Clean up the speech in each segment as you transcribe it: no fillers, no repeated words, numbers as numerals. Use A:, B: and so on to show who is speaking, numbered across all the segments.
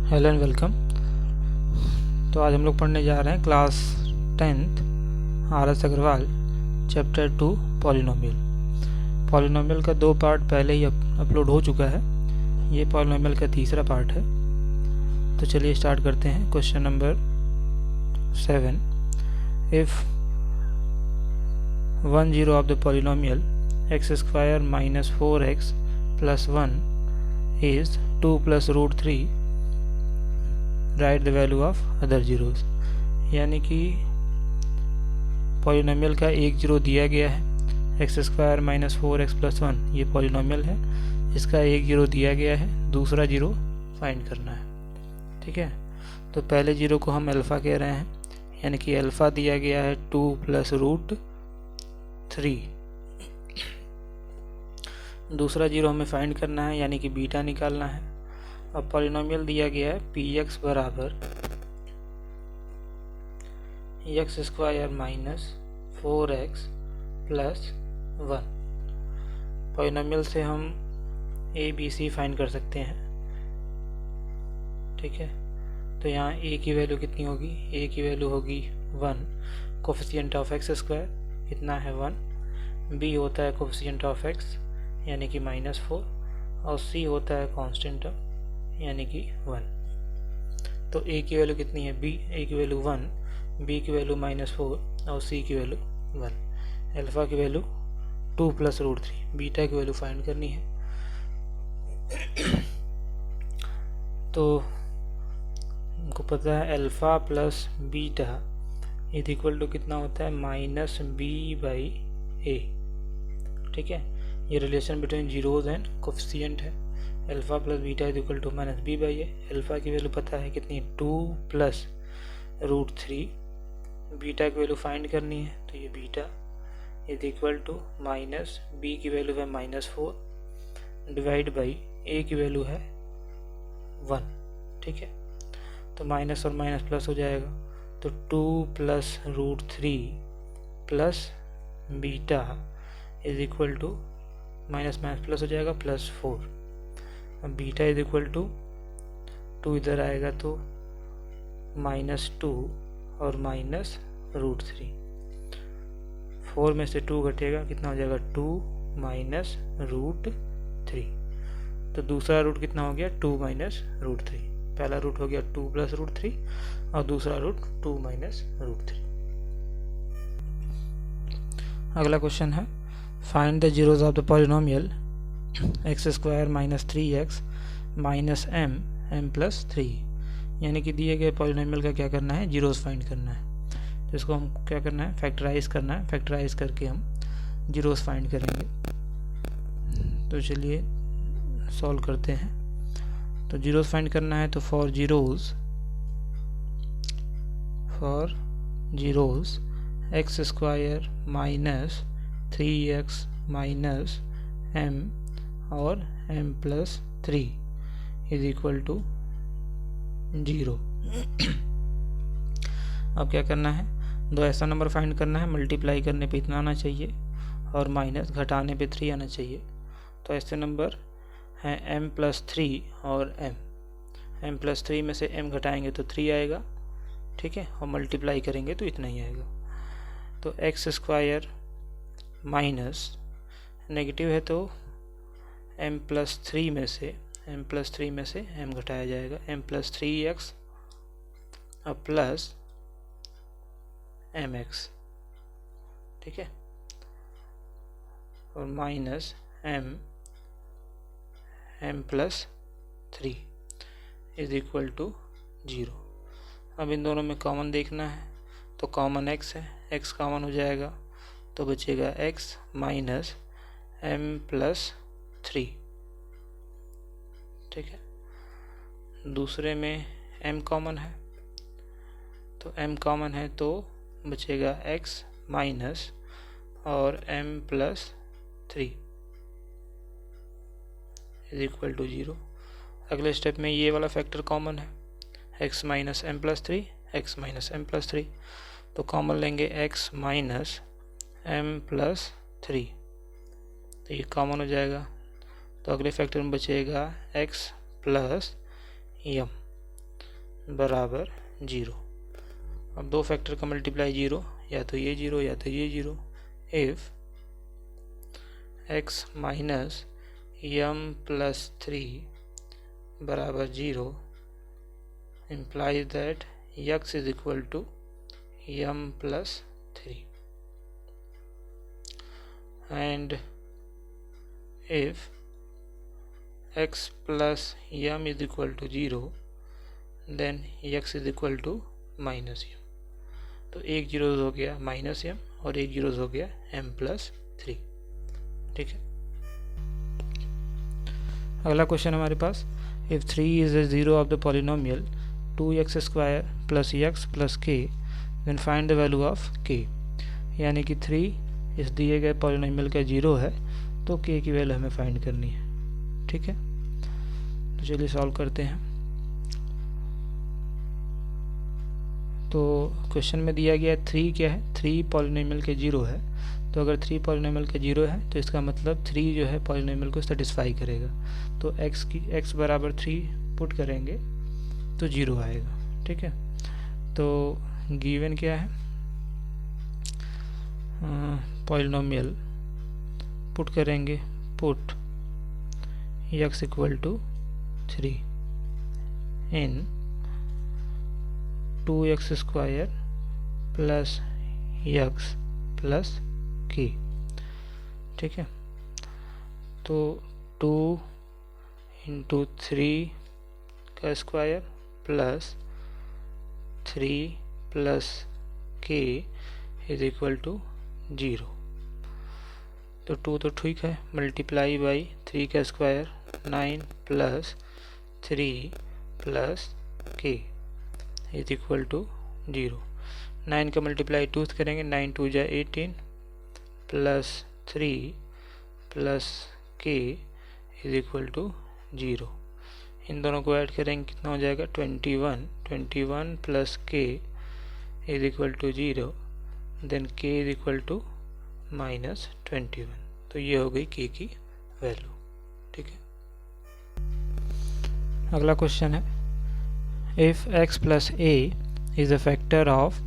A: Hello and welcome. तो आज हम लोग पढ़ने जा रहे हैं class 10th RS Agarwal chapter 2 polynomial. Polynomial का 2 पार्ट पहले ही अपलोड हो चुका है, ये पॉलिनोमियल का तीसरा पार्ट है। तो चलिए स्टार्ट करते हैं। Question number 7, if 1 0 of the polynomial x² minus 4x plus 1 is 2 plus root 3, right the value of other zeros. यानी कि पॉलिनोमियल का एक जीरो दिया गया है, x² minus 4x plus 1, ये पॉलिनोमियल है, इसका एक जीरो दिया गया है, दूसरा जीरो फाइंड करना है। ठीक है, तो पहले जीरो को हम अल्फ़ा कह रहे हैं, यानी कि अल्फ़ा दिया गया है 2 plus root 3। दूसरा जीरो हमें फाइंड करना है, यानी कि बीटा निकालना है। अब पॉलिनोमियल दिया गया है px बराबर x² minus 4x plus 1। Polynomial से हम a b c फाइंड कर सकते हैं। ठीक है, तो यहाँ a की वैल्यू कितनी होगी? a की वैल्यू होगी 1, कोफिशिएंट ऑफ x² कितना है 1, b होता है कोफिशिएंट ऑफ x यानी कि -4, और c होता है कांस्टेंट यानी कि 1। तो a की वैल्यू कितनी है? a की वैल्यू 1, b की वैल्यू -4 और c की वैल्यू 1। अल्फ़ा की वैल्यू 2 plus root 3, बीटा की वैल्यू फाइंड करनी है। तो हमको पता है alpha plus beta is equal to कितना होता है? -b/a। ठीक है, ये relation between zeros and coefficient है। Alpha plus beta is equal to -b/a। Alpha की वैल्यू पता है कितनी? 2 plus root 3। बीटा की वैल्यू फाइंड करनी है, तो ये beta is equal to -b की वैल्यू है -4 डिवाइड बाई a की वैल्यू है 1। ठीक है, तो माइनस और माइनस प्लस हो जाएगा, तो 2 plus root 3 plus beta is equal to minus minus plus हो जाएगा +4। अब बीटा इज इक्वल टू 2 इधर आएगा तो -2 और -√3। 4 में से 2 घटेगा, कितना हो जाएगा? 2 -√3। तो दूसरा रूट कितना हो गया? 2 -√3। पहला रूट हो गया 2 plus √3 और दूसरा रूट 2 -√3। अगला क्वेश्चन है, find the zeros of the polynomial x² minus 3x minus m plus 3। यानी कि दिए गए पॉलिनोमियल का क्या करना है? जीरोस फाइंड करना है। तो इसको हम क्या करना है? फैक्टराइज करना है। फैक्टराइज करके हम जीरोस फाइंड करेंगे। तो चलिए सॉल्व करते हैं। तो जीरोस फाइंड करना है, तो for zeros x² minus 3x minus m और m plus 3 is equal to 0। अब क्या करना है? दो ऐसा नंबर फाइंड करना है, मल्टीप्लाई करने पे इतना आना चाहिए और माइनस घटाने पे 3 आना चाहिए। तो ऐसे नंबर हैं m plus 3 और m plus 3 में से m घटाएंगे तो 3 आएगा। ठीक है, और मल्टीप्लाई करेंगे तो इतना ही आएगा। तो x² माइनस नेगेटिव है तो m plus 3 में से m घटाया जाएगा, m plus 3x और प्लस mx। ठीक है, और minus m plus 3 is equal to 0। अब इन दोनों में कॉमन देखना है, तो कॉमन x है, x कॉमन हो जाएगा तो बचेगा x माइनस m plus 3। ठीक है, दूसरे में m कॉमन है, तो m कॉमन है तो बचेगा x माइनस और m plus 3 is equal to 0। अगले स्टेप में ये वाला फैक्टर कॉमन है, x minus m plus 3, x minus m plus 3, तो कॉमन लेंगे x माइनस m plus 3, तो ये कॉमन हो जाएगा। तो अगले फैक्टर में बचेगा x प्लस m, बराबर 0। अब दो फैक्टर का मल्टीप्लाई 0, या तो ये 0 या तो ये 0। If x minus m plus 3 बराबर 0 implies that x is equal to m plus 3, and if x plus m is equal to 0 then x is equal to minus m। तो एक जीरोज हो गया माइनस m और एक zeros हो गया m plus 3। ठीक है, अगला क्वेश्चन हमारे पास, if 3 is a zero of the polynomial 2x square plus x plus k then find the value of k। यानी कि 3 इस दिए गए पॉलिनोमियल का 0 है तो k की वैल्यू हमें फाइंड करनी है। ठीक है, तो चलिए सॉल्व करते हैं। तो क्वेश्चन में दिया गया 3 क्या है, 3 पॉलिनोमियल के 0 है। तो अगर 3 पॉलिनोमियल का 0 है तो इसका मतलब 3 जो है पॉलिनोमियल को सेटिस्फाई करेगा। तो x बराबर 3 पुट करेंगे तो 0 आएगा। ठीक है, तो गिवन क्या है, पॉलिनोमियल पुट करेंगे, put x equal to 3 in 2x square plus x plus k। ठीक है, तो 2 इंटू 3 का square plus 3 plus k is equal to 0। तो 2 तो ठीक है, मल्टीप्लाई बाई 3 का square 9 plus 3 plus k is equal to 0। 9 का मल्टीप्लाई 2 से करेंगे, 9 2 जा 18 plus 3 plus k is equal to 0। इन दोनों को ऐड करेंगे, कितना हो जाएगा 21 plus k is equal to 0, then k is equal to minus 21। तो ये हो गई k की वैल्यू। ठीक है, अगला क्वेश्चन है, if x plus a is a factor of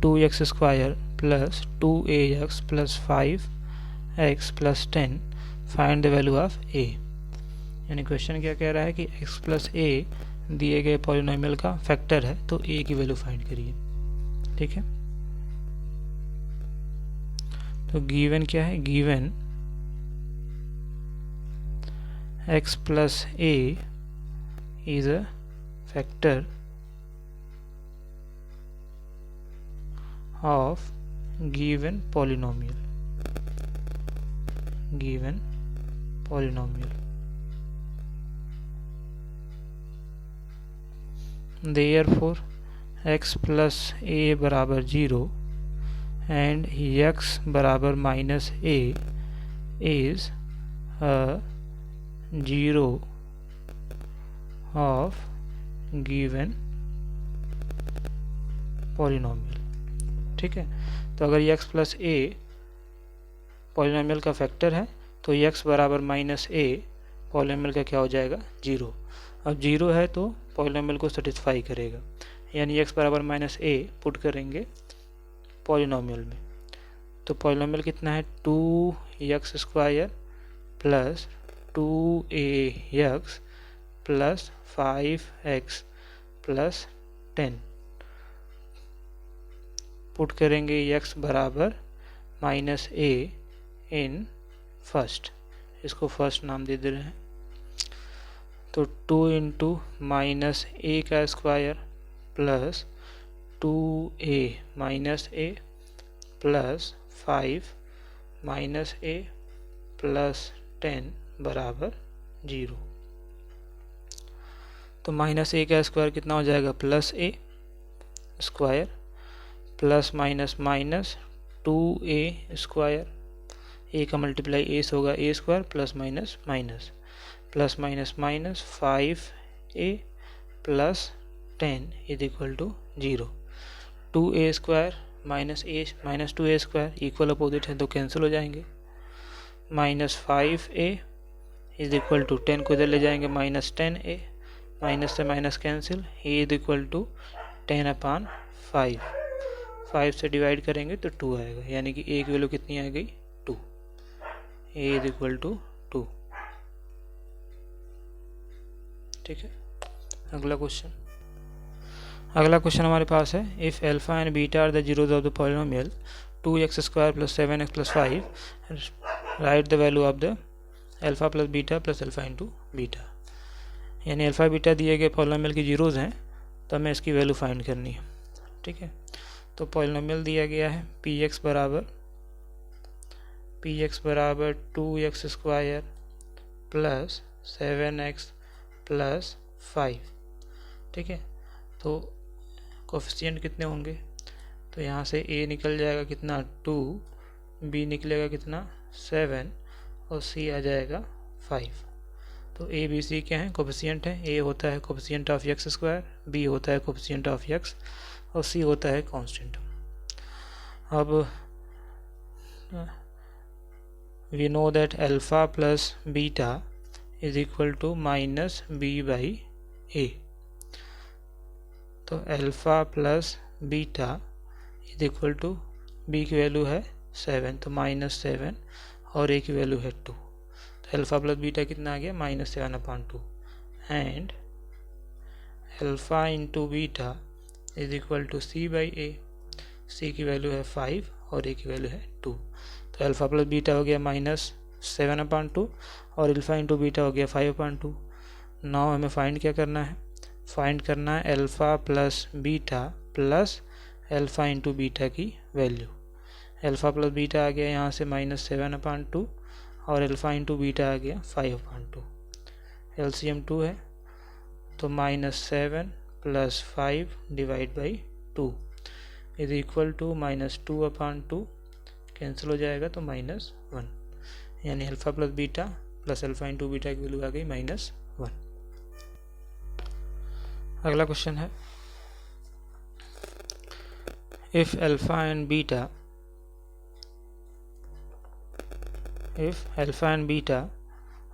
A: 2x square plus 2ax plus 5x plus 10 find the value of a। यानी क्वेश्चन क्या कह रहा है कि x प्लस a दिए गए पॉलिनोमियल का फैक्टर है तो a की वैल्यू फाइंड करिए। ठीक है, तो गिवन क्या है, given x plus a is a factor of given polynomial, therefore x plus a बराबर 0 and x बराबर minus a is a zero of given polynomial। ठीक है, तो अगर x प्लस a पॉलिनोमियल का फैक्टर है तो x बराबर माइनस a पॉलिनोमियल का क्या हो जाएगा, 0। अब 0 है तो पॉलिनोमियल को सेटिस्फाई करेगा, यानी x बराबर माइनस a पुट करेंगे पॉलिनोमियल में। तो पॉलिनोमियल कितना है, 2x square plus 2ax plus 5x plus 10 put करेंगे x बराबर माइनस a इन फर्स्ट, इसको फर्स्ट नाम दे रहे हैं। तो 2 इंटू माइनस a का square plus 2a minus a plus 5 minus a plus 10 बराबर 0। तो माइनस a का स्क्वायर कितना हो जाएगा, plus a square plus minus minus 2a square, a का मल्टीप्लाई a से होगा a square plus minus minus plus minus minus 5a plus 10 is equal to 0। 2a square minus a minus 2a square equal opposite है तो cancel हो जाएंगे। Minus 5a is equal to 10 को इधर ले जाएंगे, माइनस 10a माइनस से minus cancel, a is equal to 10/5, 5 से डिवाइड करेंगे तो 2 आएगा, यानी कि ए की वैल्यू कितनी आ गई 2, ए इज इक्वल टू 2। ठीक है, अगला क्वेश्चन हमारे पास है, if alpha and beta are the zeros of the polynomial 2x² + 7x + 5, right the value of the alpha plus beta plus alpha into beta. यानी अल्फा बीटा दिए गए पॉलिनोमियल की जीरोज हैं, तो हमें इसकी वैल्यू फाइंड करनी है। ठीक है, तो पॉलिनोमियल दिया गया है px बराबर 2x² प्लस 7x प्लस 5। ठीक है, तो कोफिशिएंट कितने होंगे, तो यहाँ से a निकल जाएगा कितना 2, b निकलेगा कितना 7 और c आ जाएगा 5। तो a b c क्या है, कोफिशिएंट है। a होता है कोफिशिएंट ऑफ x², b होता है कोफिशिएंट ऑफ x और c होता है कांस्टेंट। अब we know that alpha plus beta is equal to minus b/a। तो alpha plus beta is equal to, b की वैल्यू है 7 तो -7 और a की वैल्यू है 2, तो अल्फा प्लस बीटा कितना आ गया -7/2 and alpha into beta is equal to c/a। c की वैल्यू है 5 और a की वैल्यू है 2, तो अल्फा प्लस बीटा हो गया -7/2 और अल्फा इंटू बीटा हो गया 5/2। नाउ हमें फाइंड क्या करना है, फाइंड करना है alpha plus beta plus alpha into beta की वैल्यू। अल्फा प्लस बीटा आ गया यहाँ से -7/2 और अल्फा इंटू बीटा आ गया 5/2। एलसीएम 2 है, तो -7 + 5 divide by 2 is equal to -2/2, cancel हो जाएगा तो -1, यानी alpha plus beta plus alpha into beta की वैल्यू आ गई -1। अगला क्वेश्चन है, if alpha and beta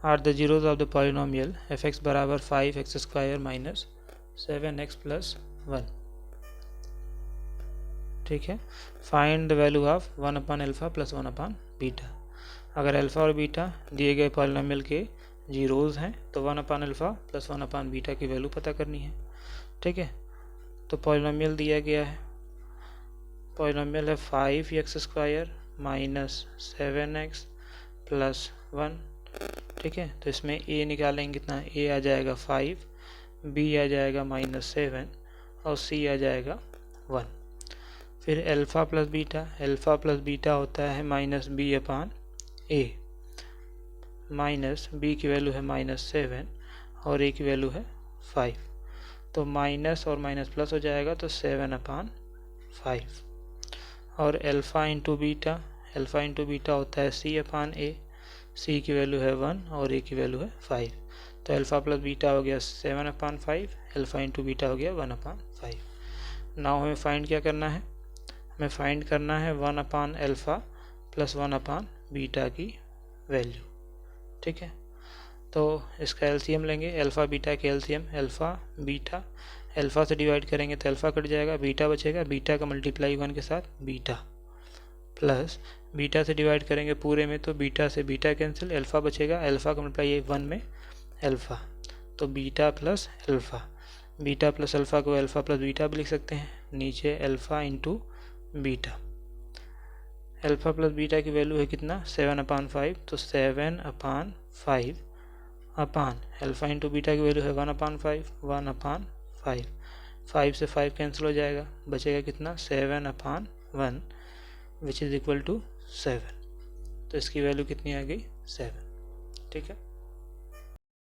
A: are the zeros of the polynomial fx बराबर 5x² - 7x + 1। ठीक है, फाइंड द वैल्यू ऑफ 1/अल्फा प्लस 1/बीटा। अगर अल्फा और बीटा दिए गए पॉलिनोमियल के जीरोज हैं तो 1/अल्फा प्लस 1/बीटा की वैल्यू पता करनी है। ठीक है, तो पॉलिनोमियल दिया गया है, पॉलिनोमियल है 5x² - 7x + 1। ठीक है, तो इसमें a निकालेंगे कितना, a आ जाएगा 5, b आ जाएगा -7 और c आ जाएगा 1। फिर अल्फा प्लस बीटा होता है -b/a, माइनस b की वैल्यू है -7 और a की वैल्यू है 5, तो माइनस और माइनस प्लस हो जाएगा तो 7/5। और अल्फा इंटू बीटा होता है c/a, c की वैल्यू है 1 और a की वैल्यू है 5, तो अल्फा प्लस बीटा हो गया 7/5, अल्फा इंटू बीटा हो गया 1/5। नाउ हमें फाइंड क्या करना है, हमें फाइंड करना है 1/अल्फा प्लस 1/बीटा की वैल्यू। ठीक है, तो इसका एलसीएम लेंगे, अल्फा बीटा के एलसीएम अल्फा बीटा, अल्फा से डिवाइड करेंगे तो अल्फा कट जाएगा, बीटा बचेगा, बीटा का मल्टीप्लाई 1 के साथ बीटा, प्लस बीटा से डिवाइड करेंगे पूरे में तो बीटा से बीटा कैंसिल, अल्फा बचेगा, अल्फा का मल्टीप्लाई 1 में अल्फा, तो beta plus alpha, beta plus alpha को अल्फा प्लस बीटा भी लिख सकते हैं, नीचे alpha into beta. Alpha plus beta की वैल्यू है कितना 7/5, तो 7/5 अपान अल्फा इंटू बीटा की वैल्यू है 1/5, 5 से 5 कैंसिल हो जाएगा, बचेगा कितना 7/1 विच इज़ इक्वल टू 7, तो इसकी वैल्यू कितनी आ गई 7। ठीक है।